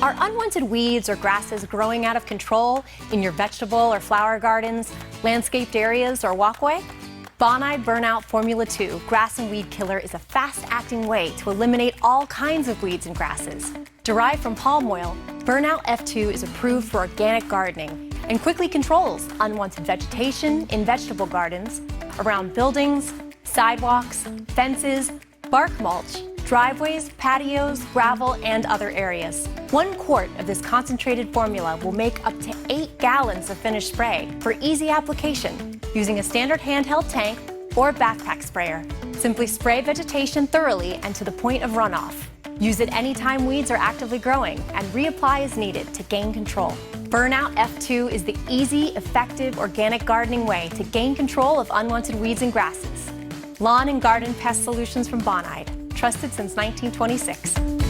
Are unwanted weeds or grasses growing out of control in your vegetable or flower gardens, landscaped areas, or walkway? BONIDE Burnout Formula II Grass and Weed Killer is a fast-acting way to eliminate all kinds of weeds and grasses. Derived from palm oil, Burnout F2 is approved for organic gardening and quickly controls unwanted vegetation in vegetable gardens, around buildings, sidewalks, fences, bark mulch, driveways, patios, gravel, and other areas. 1 quart of this concentrated formula will make up to 8 gallons of finished spray for easy application using a standard handheld tank or backpack sprayer. Simply spray vegetation thoroughly and to the point of runoff. Use it anytime weeds are actively growing and reapply as needed to gain control. Burnout F2 is the easy, effective, organic gardening way to gain control of unwanted weeds and grasses. Lawn and garden pest solutions from BONIDE. Trusted since 1926.